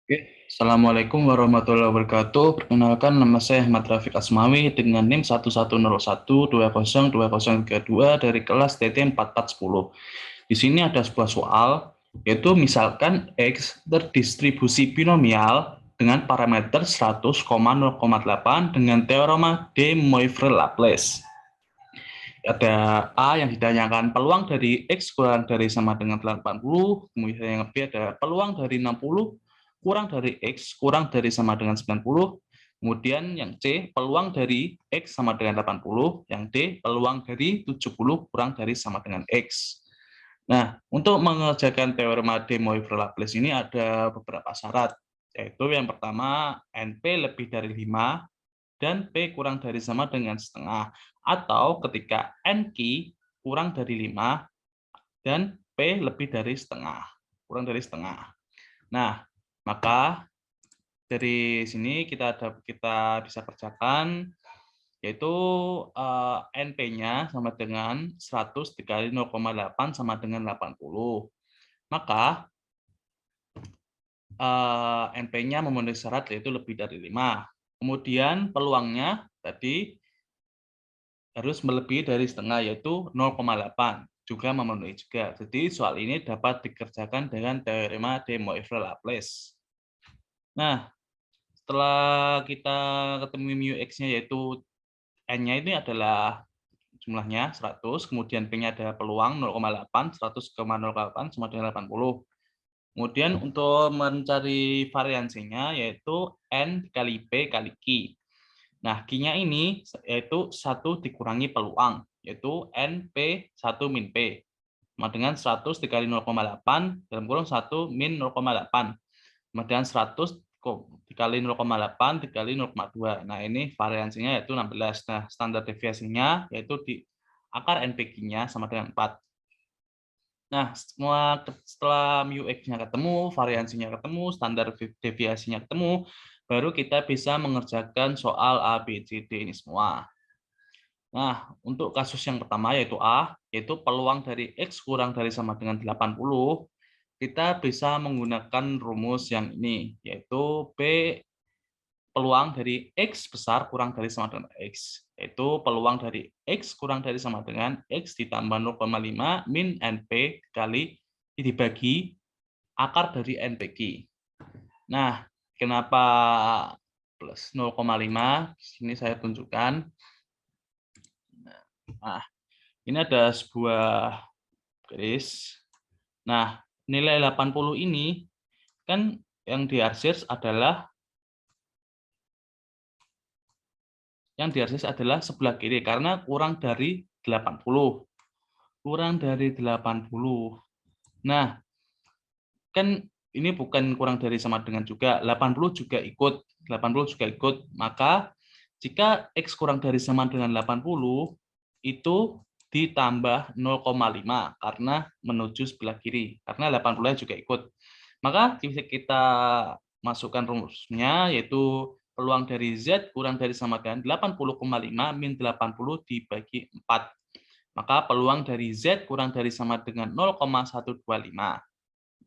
Oke, Assalamualaikum warahmatullahi wabarakatuh. Perkenalkan, nama saya Ahmad Rafiq Asmawi dengan NIM 1101202032 dari kelas TT 4410. Di sini ada sebuah soal, yaitu misalkan X terdistribusi binomial dengan parameter 100,0,8 dengan teorema de Moivre-Laplace. Ada A yang ditanyakan peluang dari X kurang dari sama dengan 80, kemudian yang B ada peluang dari 60 kurang dari X kurang dari sama dengan 90, kemudian yang C peluang dari X sama dengan 80, yang D peluang dari 70 kurang dari sama dengan X. Nah, untuk mengerjakan teorema de Moivre-Laplace ini ada beberapa syarat, yaitu yang pertama NP lebih dari 5, dan P kurang dari sama dengan setengah. Atau ketika NQ kurang dari 5 dan P lebih dari setengah. Kurang dari setengah. Nah, maka dari sini kita bisa kerjakan, yaitu NP-nya sama dengan 100 dikali 0,8 sama dengan 80. Maka NP-nya memenuhi syarat yaitu lebih dari 5. Kemudian peluangnya tadi harus melebihi dari setengah, yaitu 0,8, juga memenuhi juga. Jadi soal ini dapat dikerjakan dengan teorema de Moivre-Laplace. Nah, setelah kita ketemu mu x-nya, yaitu n-nya ini adalah jumlahnya 100, kemudian p-nya ada peluang 0,8, 100,08 sama dengan 80. Kemudian untuk mencari variansinya, yaitu n kali p kali q. Nah, Q-nya ini yaitu 1 dikurangi peluang, yaitu NP1 min P. Sama dengan 100 dikali 0,8, dalam kurung 1 min 0,8. Sama dengan 100 dikali 0,8 dikali 0,2. Nah, ini variansinya yaitu 16. Nah, standar deviasinya yaitu di akar NPQ-nya sama dengan 4. Nah, setelah mu x-nya ketemu, variansinya ketemu, standar deviasinya ketemu, baru kita bisa mengerjakan soal A, B, C, D ini semua. Nah, untuk kasus yang pertama yaitu A, yaitu peluang dari X kurang dari sama dengan 80, kita bisa menggunakan rumus yang ini, yaitu B peluang dari X besar kurang dari sama dengan X, yaitu peluang dari X kurang dari sama dengan X ditambah 0,5 min NP kali dibagi akar dari NPQ. Nah, kenapa plus 0,5? Sini saya tunjukkan. Nah, ini ada sebuah garis. Nah, nilai 80 ini kan yang diarsir adalah sebelah kiri karena kurang dari 80. Kurang dari 80. Nah, kan ini bukan kurang dari sama dengan juga, 80 juga ikut. 80 juga ikut. Maka jika X kurang dari sama dengan 80, itu ditambah 0,5 karena menuju sebelah kiri. Karena 80-nya juga ikut. Maka bisa kita masukkan rumusnya, yaitu peluang dari Z kurang dari sama dengan 80,5 min 80 dibagi 4. Maka peluang dari Z kurang dari sama dengan 0,125.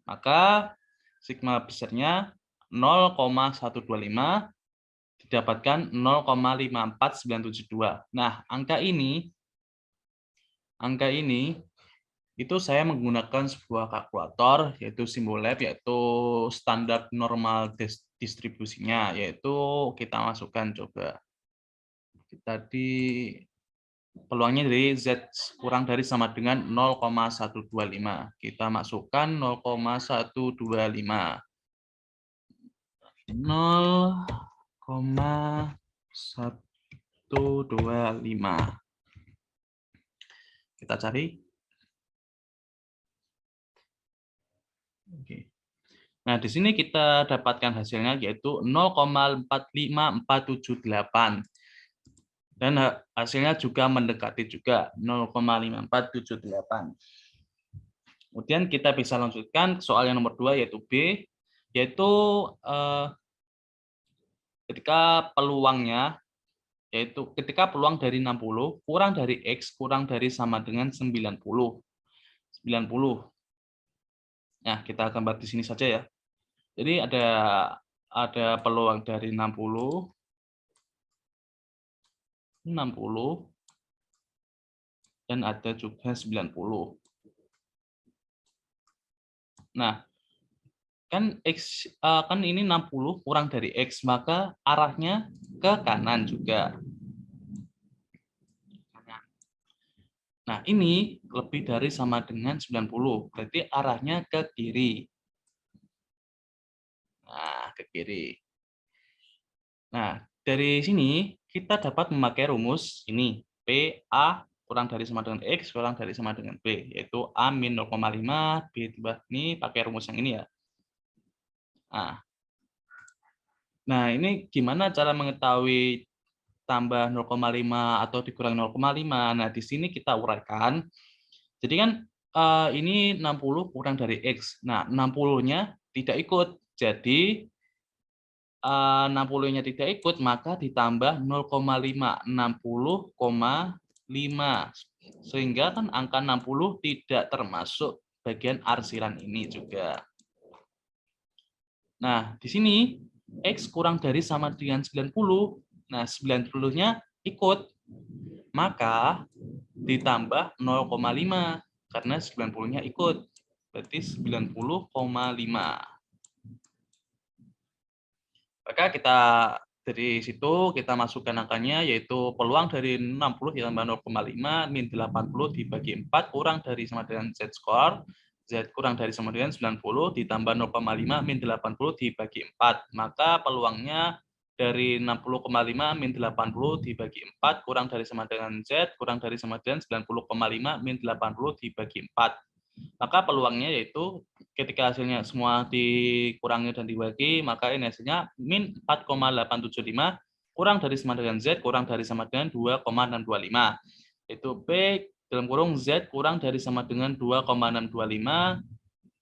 Maka sigma besarnya 0,125 didapatkan 0,54972. Nah, angka ini itu saya menggunakan sebuah kalkulator, yaitu Simbolab, yaitu standar normal distribusinya, yaitu kita masukkan coba. Tadi peluangnya dari Z kurang dari sama dengan 0,125. Kita masukkan 0,125. 0,125. Kita cari. Oke. Nah, di sini kita dapatkan hasilnya yaitu 0,45478. Dan hasilnya juga mendekati juga 0,5478. Kemudian kita bisa lanjutkan soal yang nomor 2 yaitu B, yaitu ketika peluangnya, yaitu ketika peluang dari 60 kurang dari X kurang dari sama dengan 90. Nah, kita gambar di sini saja ya. Jadi ada peluang dari 60, 60, dan ada juga 90. Nah, kan ini 60 kurang dari X, maka arahnya ke kanan juga. Nah, ini lebih dari sama dengan 90, berarti arahnya ke kiri. Nah, ke kiri. Nah, dari sini kita dapat memakai rumus ini, PA kurang dari sama dengan X kurang dari sama dengan B, yaitu A min 0,5, B ini pakai rumus yang ini ya. Nah, ini gimana cara mengetahui tambah 0,5 atau dikurang 0,5? Nah, di sini kita uraikan. Jadi kan ini 60 kurang dari X. Nah, 60-nya tidak ikut. Jadi 60-nya tidak ikut, maka ditambah 0,5. 60,5. Sehingga kan angka 60 tidak termasuk bagian arsiran ini juga. Nah, di sini X kurang dari sama dengan 90. Nah, 90-nya ikut. Maka ditambah 0,5 karena 90-nya ikut. Berarti 90,5. Maka dari situ kita masukkan angkanya, yaitu peluang dari 60 ditambah 0,5 min 80 dibagi 4 kurang dari sama dengan Z score. Z kurang dari sama dengan 90 ditambah 0,5 min 80 dibagi 4. Maka peluangnya dari 60,5 min 80 dibagi 4 kurang dari sama dengan Z kurang dari sama dengan 90,5 min 80 dibagi 4. Maka peluangnya yaitu ketika hasilnya semua dikurangi dan dibagi, maka ini hasilnya min 4,875 kurang dari sama dengan Z kurang dari sama dengan 2,625. Itu P dalam kurung Z kurang dari sama dengan 2,625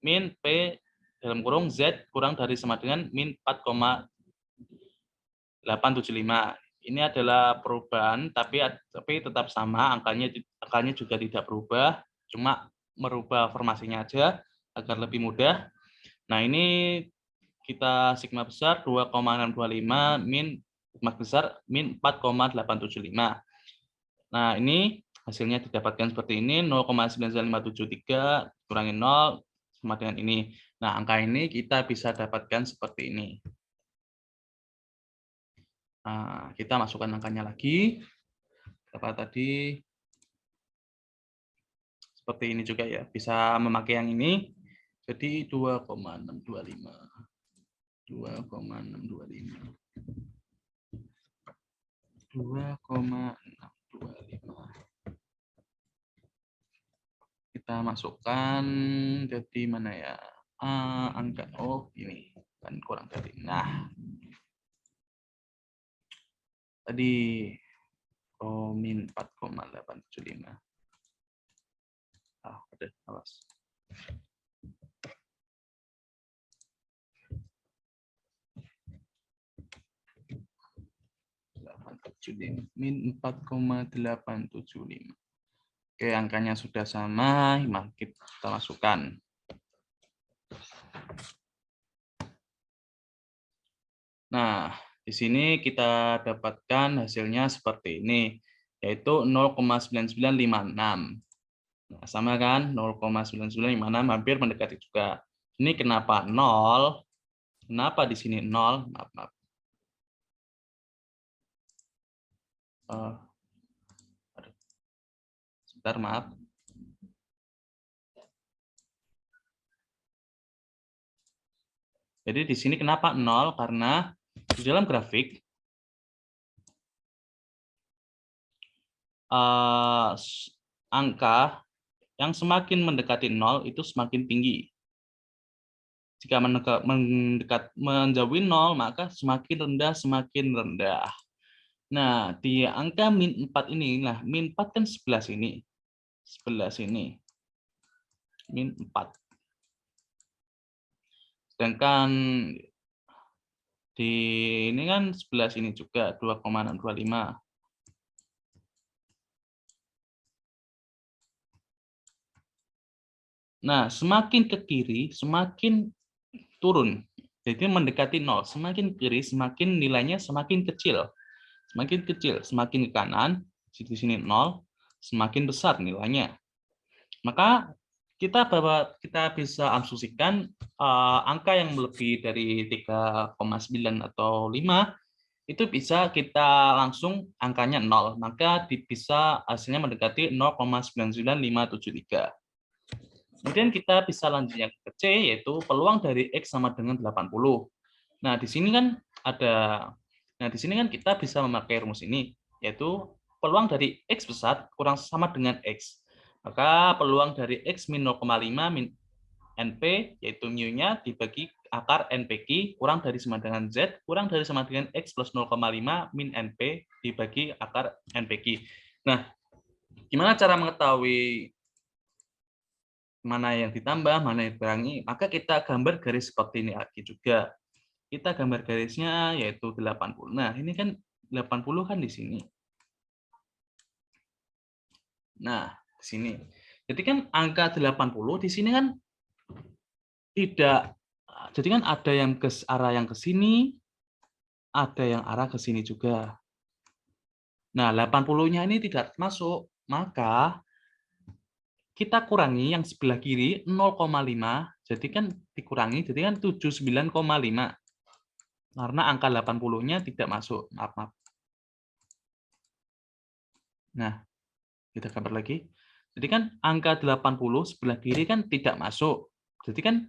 min P dalam kurung Z kurang dari sama dengan min 4,875. Ini adalah perubahan, tapi tetap sama, angkanya juga tidak berubah, cuma merubah formasinya aja agar lebih mudah. Nah, ini kita sigma besar 2,625 min sigma besar min 4,875. Nah, ini hasilnya didapatkan seperti ini, 0,9573 kurangi 0 sama dengan ini. Nah, angka ini kita bisa dapatkan seperti ini. Nah, kita masukkan angkanya lagi. Berapa tadi? Seperti ini juga ya. Bisa memakai yang ini. Jadi 2,625. 2,625. 2,625. Kita masukkan jadi mana ya? Angka ini kan kurang dari. Nah, tadi min 4,875. Udah, awas. Min 4,875. Oke, angkanya sudah sama, mari kita masukkan. Nah, di sini kita dapatkan hasilnya seperti ini, yaitu 0,9956. Nah, sama kan, 0,9956 hampir mendekati juga. Ini kenapa 0? Kenapa di sini 0? Maaf. Sebentar, maaf. Jadi di sini kenapa 0? Karena di dalam grafik angka yang semakin mendekati 0 itu semakin tinggi. Jika menjauhi 0, maka semakin rendah, semakin rendah. Nah, di angka min 4 ini, nah min 4 kan sebelah sini. Sebelah sini. Min 4. Sedangkan di ini kan sebelah sini juga 2,625. Nah, semakin ke kiri, semakin turun. Jadi mendekati 0. Semakin kiri, semakin nilainya semakin kecil. Semakin kecil, semakin ke kanan, di sini 0, semakin besar nilainya. Maka kita bisa asumsikan angka yang lebih dari 3,9 atau 5 itu bisa kita langsung angkanya 0. Maka bisa hasilnya mendekati 0,99573. Kemudian kita bisa lanjutnya ke C, yaitu peluang dari X sama dengan 80. Nah, di sini kan kita bisa memakai rumus ini, yaitu peluang dari X besar kurang sama dengan X. Maka peluang dari X min 0,5 min NP, yaitu mu-nya dibagi akar NPQ kurang dari sama dengan Z, kurang dari sama dengan X plus 0,5 min NP dibagi akar NPQ. Nah, gimana cara mengetahui mana yang ditambah, mana yang dikurangi? Maka kita gambar garis seperti ini lagi juga. Kita gambar garisnya yaitu 80. Nah, ini kan 80 kan di sini. Nah, di sini. Jadi kan angka 80 di sini kan tidak, jadi kan ada yang ke arah yang ke sini, ada yang arah ke sini juga. Nah, 80-nya ini tidak masuk, maka kita kurangi yang sebelah kiri 0,5, jadi kan dikurangi, jadi kan 79,5. Karena angka 80-nya tidak masuk. Maaf. Nah, kita gambar lagi. Jadi kan angka 80 sebelah kiri kan tidak masuk. Jadi kan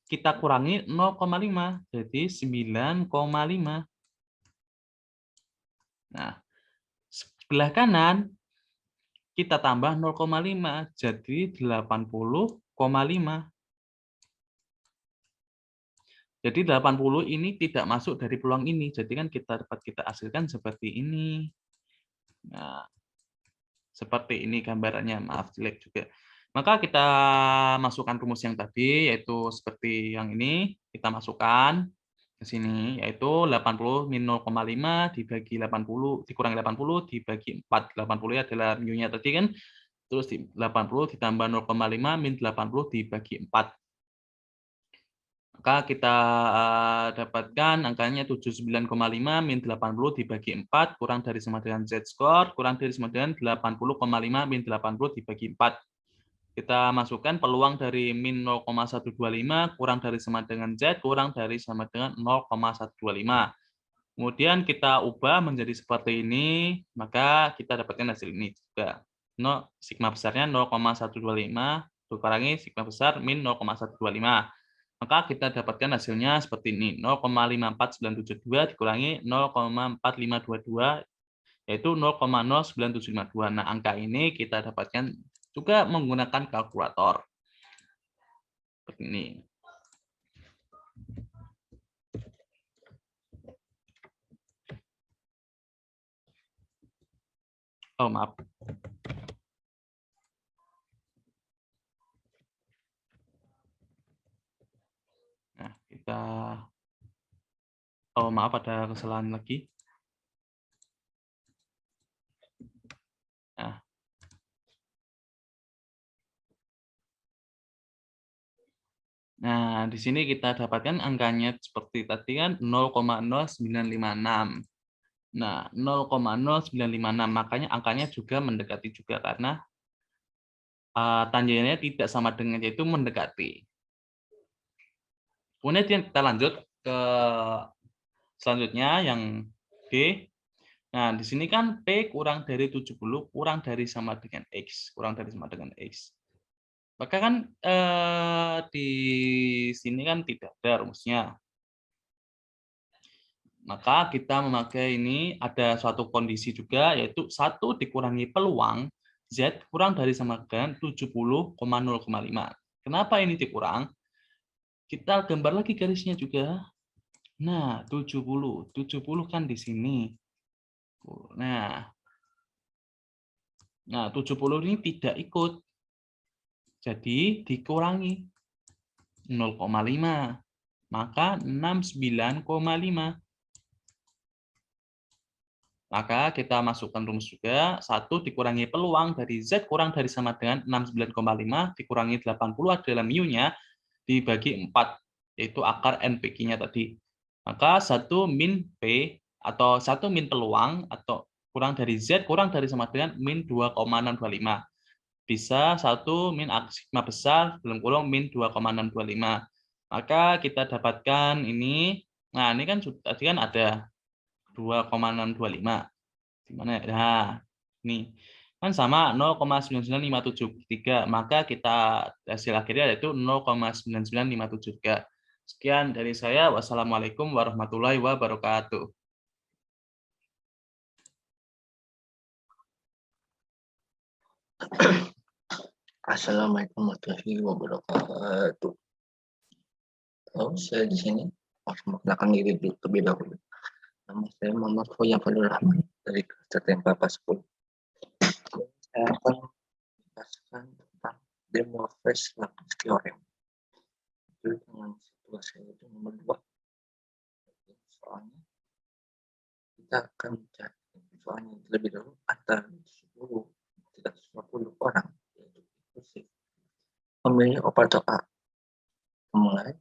kita kurangi 0,5, jadi 9,5. Nah, sebelah kanan kita tambah 0,5, jadi 80,5. Jadi 80 ini tidak masuk dari peluang ini. Jadi kan kita hasilkan seperti ini. Nah, seperti ini gambarannya, maaf jelek juga. Maka kita masukkan rumus yang tadi, yaitu seperti yang ini, kita masukkan ke sini, yaitu 80 min 0,5 dibagi 80, dikurangi 80 dibagi 4. 80 adalah mu-nya tadi kan, terus 80 ditambah 0,5 min 80 dibagi 4. Maka kita dapatkan angkanya 79,5 min 80 dibagi 4 kurang dari sama dengan Z-score kurang dari sama dengan 80,5 min 80 dibagi 4. Kita masukkan peluang dari min 0,125 kurang dari sama dengan Z kurang dari sama dengan 0,125. Kemudian kita ubah menjadi seperti ini, maka kita dapatkan hasil ini juga. Sigma besarnya 0,125 dikurangi sigma besar min 0,125. Maka kita dapatkan hasilnya seperti ini, 0,54972 dikurangi 0,4522, yaitu 0,09752. Nah, angka ini kita dapatkan juga menggunakan kalkulator. Seperti ini. Oh, maaf. Nah, oh, maaf, ada kesalahan lagi. Nah, di sini kita dapatkan angkanya seperti tadi kan 0,0956. Nah, 0,0956, makanya angkanya juga mendekati juga karena tangensialnya tidak sama dengan, yaitu mendekati. Kemudian kita lanjut ke selanjutnya yang B. Nah, di sini kan P kurang dari 70 kurang dari sama dengan X, kurang dari sama dengan X. Maka kan di sini kan tidak ada rumusnya. Maka kita memakai ini ada suatu kondisi juga, yaitu 1 dikurangi peluang Z kurang dari sama dengan 70,0,5. Kenapa ini dikurang? Kita gambar lagi garisnya juga. Nah, 70 kan di sini. Nah, 70 ini tidak ikut. Jadi dikurangi 0,5. Maka 69,5. Maka kita masukkan rumus juga, 1 dikurangi peluang dari Z kurang dari sama dengan 69,5 dikurangi 80 adalah mu-nya dibagi 4. yaitu akar NPQ-nya tadi. Maka 1 min P atau 1 min peluang atau kurang dari Z kurang dari sama dengan min 2,625. Bisa 1 min sigma besar belum kurang min 2,625. Maka kita dapatkan ini. Nah, ini kan tadi kan ada 2,625. Gimana ya? Nah, ini kan sama 0,99573. Maka kita hasil akhirnya yaitu 0,99573. Sekian dari saya. Wassalamualaikum warahmatullahi wabarakatuh. Assalamualaikum warahmatullahi wabarakatuh. Saya di sini harus memperkenalkan diri terlebih dahulu. Nama saya Muhammad Foyan Fadul Rahman dari kelas Tempa Paspul. Saya akan menjelaskan tentang De Morphy's Laplace Theorem. Jadi dengan situasi itu nomor 2. Soalnya kita akan mencari soalnya terlebih dahulu antara 10 350 orang yaitu inklusif memilih operator A. Mulai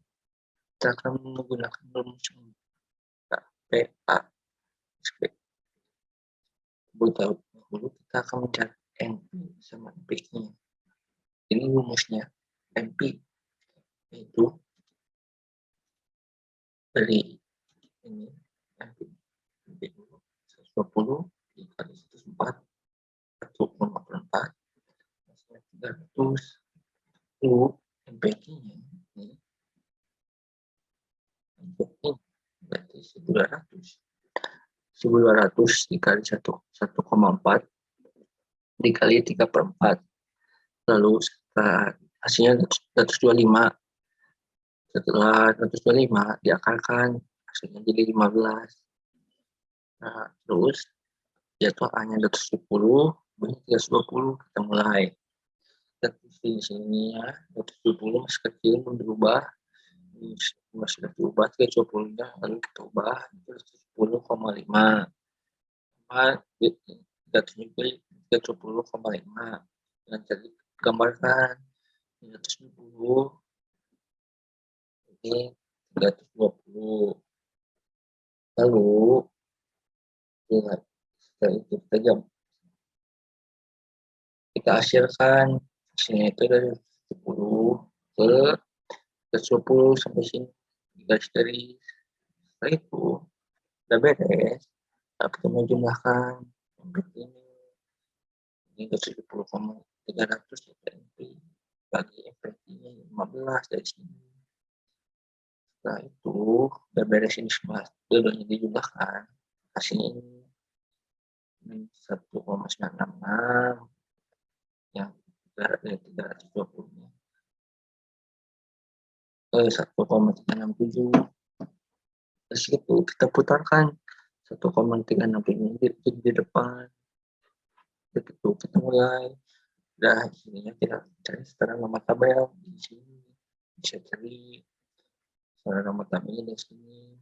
kita akan menggunakan rumus PA. Dahulu kita akan mencari NP sama NP-nya. Ini rumusnya NP yaitu dari ini NP dulu 120 dikali 104 1,4 300 NP-nya ini berarti 1200 dikali 1,4 dikali 3/4. Lalu hasilnya 125. Setelah 125 diakarkan hasilnya jadi 15. Nah, terus jatuh A-nya 170, B-nya 320. Kita mulai. Kita di sini ya, 170 masih kecil berubah. Masih sudah diubah 320-nya, lalu kita ubah 170,5. Kita tunjukkan 370,5. Dan jadi gambarkan 370 ini 320. Lalu setelah itu kita hasilkan hasilnya itu dari 10 ke 120 sampai sini garis dari. Setelah itu udah beres, kita mau jumlahkan ini 170,300 NP bagi NP-nya 15 dari sini. Setelah itu udah beres ini semua, dua-duanya dijumlahkan, hasilnya ini 1,966 yang dari 320-nya 1,367. Terus itu kita putarkan 1,367 di depan. Itu kita mulai. Udah ininya kita cari secara nama tabel di sini. Bisa cari secara nama tabelnya di sini.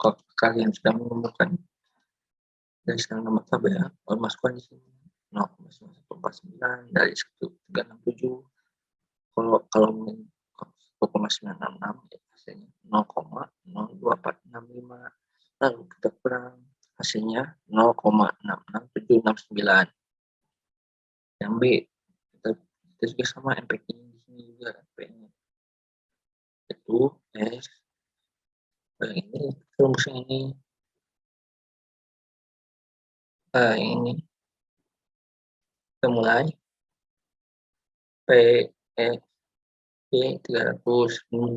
Kalau kalian sudah menemukan dari secara nama tabel, masukkan di sini 0,149 dari 1,367. Kalau 1,966 ya hasilnya 0,02465. Lalu kita kurang hasilnya 0,66769. Yang B kita juga sama NP-nya di sini juga NP-nya itu S. Ini rumusnya ini. Ini kita mulai P 300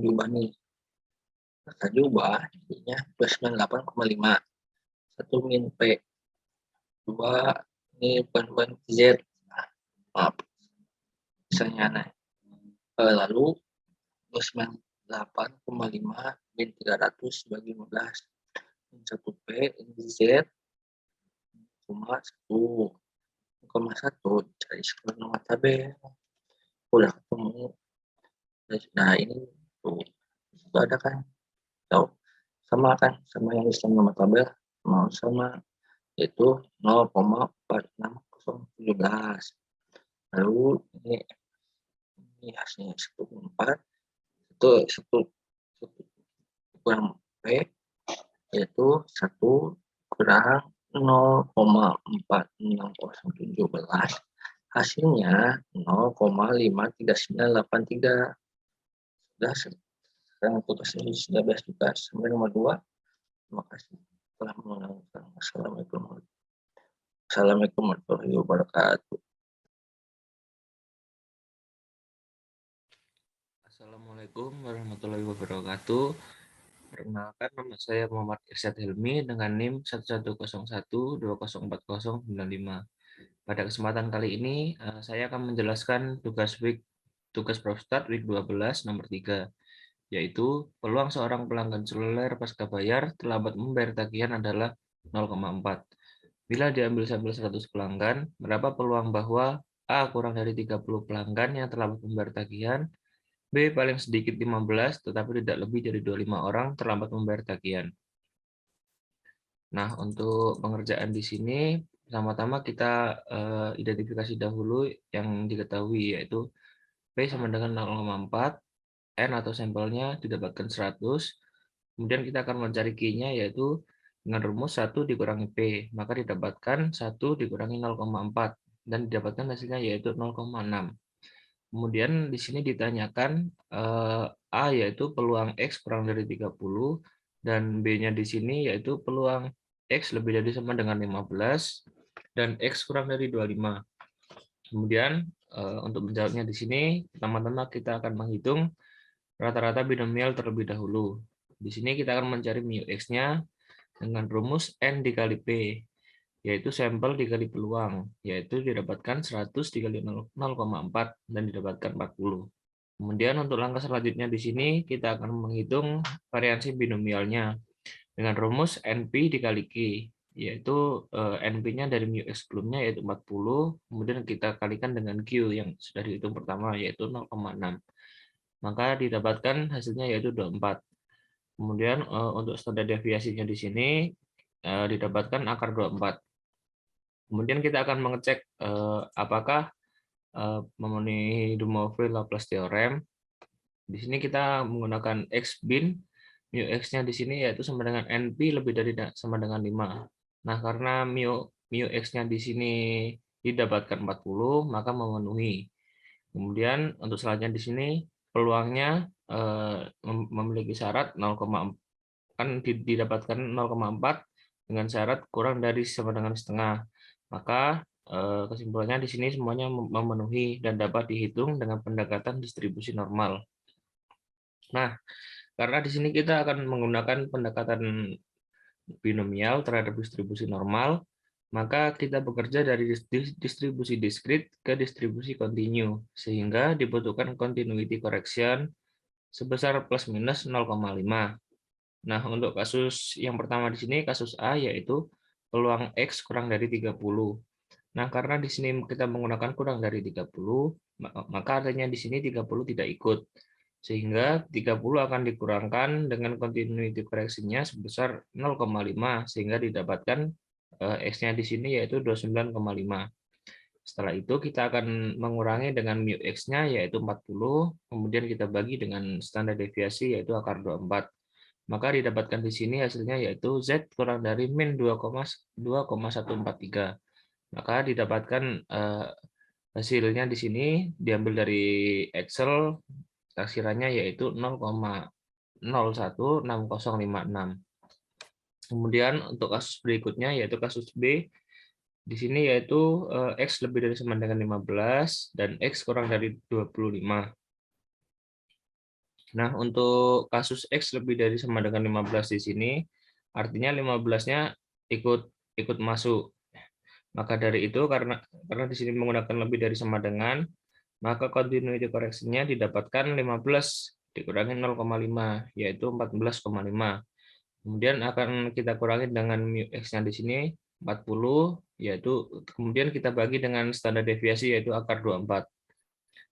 diubah nih. Maka diubah jadinya 298,5. 1 min P 2 ini bukan Z. Maaf. Misalnya nah. Lalu 298,5 min 300 bagi 15. 1 P ini Z cuma 1,1 cari skor nomor tabel. Udah ketemu. Nah ini tuh itu ada kan, tahu sama kan sama yang di nomor tabel, mau sama yaitu 0,46017. Lalu ini hasilnya 1,4 itu satu kurang P yaitu 1 kurang 0,46017. Hasilnya 0,53983. Sudah, sekarang tugasnya sudah beres juga. Sampai nomor 2. Terima kasih telah menonton. Assalamualaikum warahmatullahi wabarakatuh. Assalamualaikum warahmatullahi wabarakatuh. Perkenalkan, nama saya Muhammad Irsyad Hilmi dengan NIM 1101204095. Pada kesempatan kali ini, saya akan menjelaskan tugas Profstart Week 12 nomor 3, yaitu peluang seorang pelanggan seluler pasca bayar terlambat membayar tagihan adalah 0,4. Bila diambil sampel 100 pelanggan, berapa peluang bahwa A kurang dari 30 pelanggan yang terlambat membayar tagihan, B paling sedikit 15 tetapi tidak lebih dari 25 orang terlambat membayar tagihan. Nah, untuk pengerjaan di sini pertama-tama kita identifikasi dahulu yang diketahui, yaitu P sama dengan 0,4, N atau sampelnya didapatkan 100, kemudian kita akan mencari Q-nya, yaitu dengan rumus 1 dikurangi P, maka didapatkan 1 dikurangi 0,4, dan didapatkan hasilnya yaitu 0,6. Kemudian di sini ditanyakan A yaitu peluang X kurang dari 30 dan B-nya di sini yaitu peluang X lebih dari sama dengan 15 dan X kurang dari 25. Kemudian untuk menjawabnya di sini pertama-tama kita akan menghitung rata-rata binomial terlebih dahulu. Di sini kita akan mencari mu X-nya dengan rumus N dikali P, yaitu sampel dikali peluang, yaitu didapatkan 100 dikali 0,4 dan didapatkan 40. Kemudian untuk langkah selanjutnya di sini kita akan menghitung variansi binomialnya dengan rumus NP dikali Q, yaitu NP-nya dari mu X sebelumnya yaitu 40, kemudian kita kalikan dengan Q yang sudah dihitung pertama yaitu 0,6. Maka didapatkan hasilnya yaitu 24. Kemudian untuk standar deviasinya di sini didapatkan akar 24. Kemudian kita akan mengecek apakah memenuhi De Moivre-Laplace Theorem. Di sini kita menggunakan X bin, mu X-nya di sini yaitu sama dengan NP lebih dari sama dengan 5. Nah, karena mu X-nya di sini didapatkan 40, maka memenuhi. Kemudian untuk selanjutnya di sini peluangnya memiliki syarat 0, kan didapatkan 0,4 dengan syarat kurang dari sama dengan setengah. Maka kesimpulannya di sini semuanya memenuhi dan dapat dihitung dengan pendekatan distribusi normal. Nah, karena di sini kita akan menggunakan pendekatan binomial terhadap distribusi normal, maka kita bekerja dari distribusi diskrit ke distribusi kontinu, sehingga dibutuhkan continuity correction sebesar plus minus 0,5. Nah, untuk kasus yang pertama di sini, kasus A, yaitu peluang X kurang dari 30. Nah, karena di sini kita menggunakan kurang dari 30, maka artinya di sini 30 tidak ikut. Sehingga 30 akan dikurangkan dengan continuity correction-nya sebesar 0,5, sehingga didapatkan X-nya di sini yaitu 29,5. Setelah itu kita akan mengurangi dengan mu X-nya yaitu 40, kemudian kita bagi dengan standar deviasi yaitu akar 24. Maka didapatkan di sini hasilnya yaitu Z kurang dari min 2,143. Maka didapatkan hasilnya di sini diambil dari Excel, taksirannya yaitu 0,016056. Kemudian untuk kasus berikutnya yaitu kasus B, di sini yaitu X lebih dari sama dengan 15 dan X kurang dari 25. Nah, untuk kasus X lebih dari sama dengan 15 di sini, artinya 15-nya ikut masuk. Maka dari itu, karena di sini menggunakan lebih dari sama dengan, maka continuity correction-nya didapatkan 15 dikurangi 0,5, yaitu 14,5. Kemudian akan kita kurangi dengan mu X-nya di sini, 40, yaitu kemudian kita bagi dengan standar deviasi, yaitu akar 24.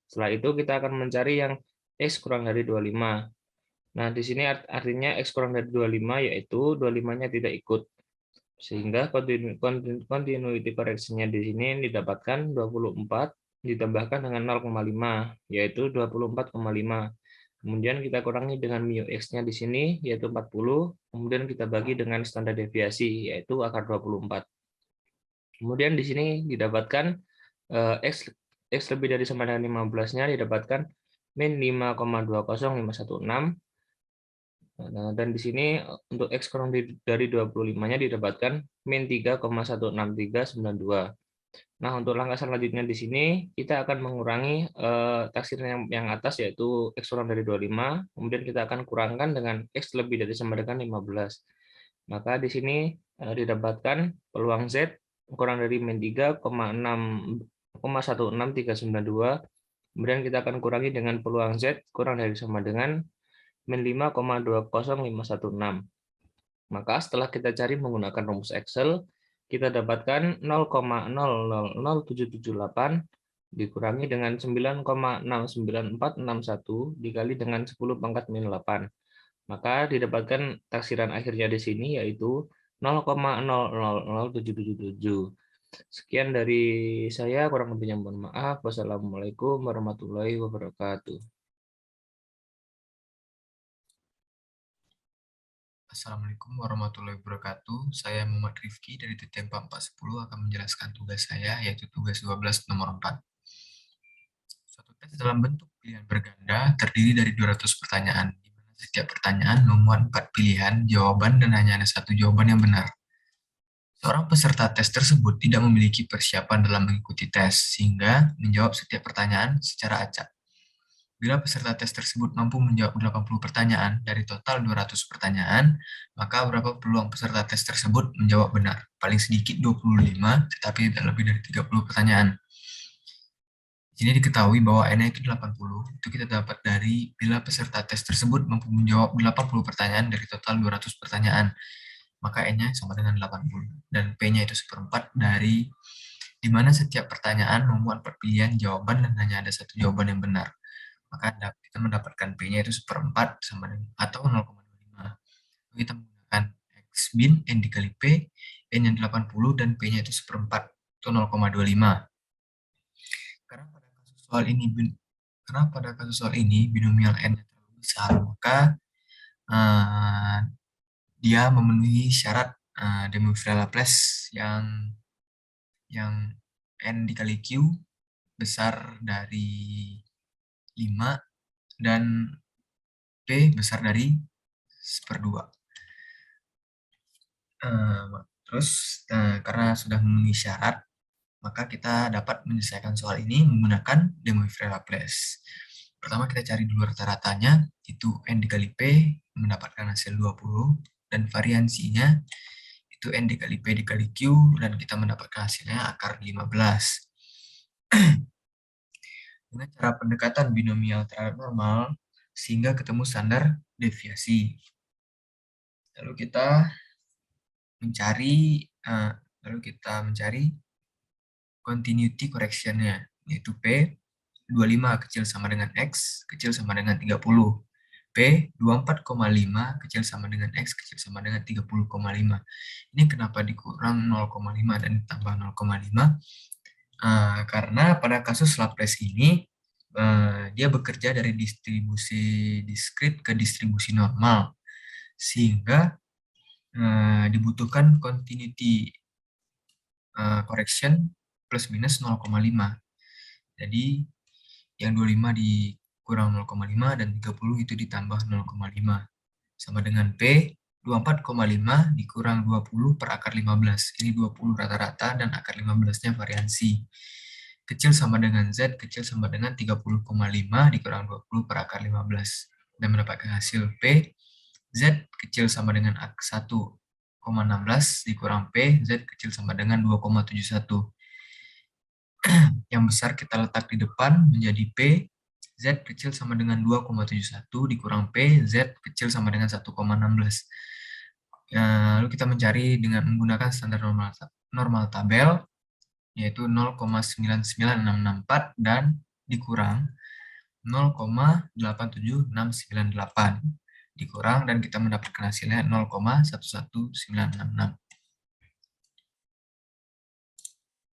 Setelah itu kita akan mencari yang X kurang dari 25. Nah, di sini artinya X kurang dari 25, yaitu 25-nya tidak ikut. Sehingga continuity correction-nya di sini didapatkan 24 ditambahkan dengan 0,5, yaitu 24,5. Kemudian kita kurangi dengan mu X-nya di sini, yaitu 40. Kemudian kita bagi dengan standar deviasi, yaitu akar 24. Kemudian di sini didapatkan X lebih dari sama dengan 15-nya didapatkan min 5,20516. Dan di sini untuk X kurang dari 25-nya didapatkan min 3,16392. Nah, untuk langkah selanjutnya di sini kita akan mengurangi taksiran yang atas, yaitu X kurang dari 25, kemudian kita akan kurangkan dengan X lebih dari sama dengan 15. Maka di sini didapatkan peluang Z kurang dari min 3,16392, kemudian kita akan kurangi dengan peluang Z kurang dari sama dengan min 5,20516. Maka setelah kita cari menggunakan rumus Excel, kita dapatkan 0,000778 dikurangi dengan 9,69461 dikali dengan 10 pangkat min 8. Maka didapatkan taksiran akhirnya di sini yaitu 0,000777. Sekian dari saya, kurang lebihnya mohon maaf. Wassalamualaikum warahmatullahi wabarakatuh. Assalamualaikum warahmatullahi wabarakatuh. Saya Muhammad Rifki dari TTM 410 akan menjelaskan tugas saya, yaitu tugas 12 nomor 4. Suatu tes dalam bentuk pilihan berganda terdiri dari 200 pertanyaan, di mana setiap pertanyaan memuat 4 pilihan jawaban dan hanya ada satu jawaban yang benar. Seorang peserta tes tersebut tidak memiliki persiapan dalam mengikuti tes, sehingga menjawab setiap pertanyaan secara acak. Bila peserta tes tersebut mampu menjawab 80 pertanyaan dari total 200 pertanyaan, maka berapa peluang peserta tes tersebut menjawab benar? Paling sedikit 25, tetapi tidak lebih dari 30 pertanyaan. Di sini diketahui bahwa N-nya itu 80, itu kita dapat dari bila peserta tes tersebut mampu menjawab 80 pertanyaan dari total 200 pertanyaan, maka N-nya sama dengan 80, dan P-nya itu 1/4 dari di mana setiap pertanyaan memuat pilihan jawaban dan hanya ada satu jawaban yang benar. Maka kita mendapatkan P-nya itu 1/4 sama dengan atau 0,25. Kita menggunakan X bin N dikali P, N yang 80 dan P-nya itu 1/4 atau 0,25. Karena pada kasus soal ini binomial N terlalu besar, maka dia memenuhi syarat de Moivre-Laplace yang N dikali Q besar dari 5 dan P besar dari 1/2. Terus karena sudah memenuhi syarat, maka kita dapat menyelesaikan soal ini menggunakan de Moivre-Laplace. Pertama kita cari dulu rata-ratanya, itu N dikali P mendapatkan hasil 20, dan variansinya itu N dikali P dikali Q, dan kita mendapatkan hasilnya akar 15. Dengan cara pendekatan binomial terhadap normal, sehingga ketemu standar deviasi. Lalu kita mencari continuity correction-nya, yaitu P 25 kecil sama dengan X kecil sama dengan 30. P 24,5 kecil sama dengan X kecil sama dengan 30,5. Ini kenapa dikurang 0,5 dan ditambah 0,5? Karena pada kasus Laplace ini, dia bekerja dari distribusi diskrit ke distribusi normal, sehingga dibutuhkan continuity correction plus minus 0,5. Jadi yang 25 dikurang 0,5 dan 30 itu ditambah 0,5. Sama dengan P 24,5 dikurang 20 per akar 15. Ini 20 rata-rata dan akar 15-nya variansi. Kecil sama dengan Z kecil sama dengan 30,5 dikurang 20 per akar 15. Dan mendapatkan hasil P Z kecil sama dengan 1,16 dikurang P, Z kecil sama dengan 2,71. Yang besar kita letak di depan menjadi P, Z kecil sama dengan 2,71 dikurang P, Z kecil sama dengan 1,16. Lalu kita mencari dengan menggunakan standar normal tabel, yaitu 0,99664 dan dikurang 0,87698. Dikurang dan kita mendapatkan hasilnya 0,11966.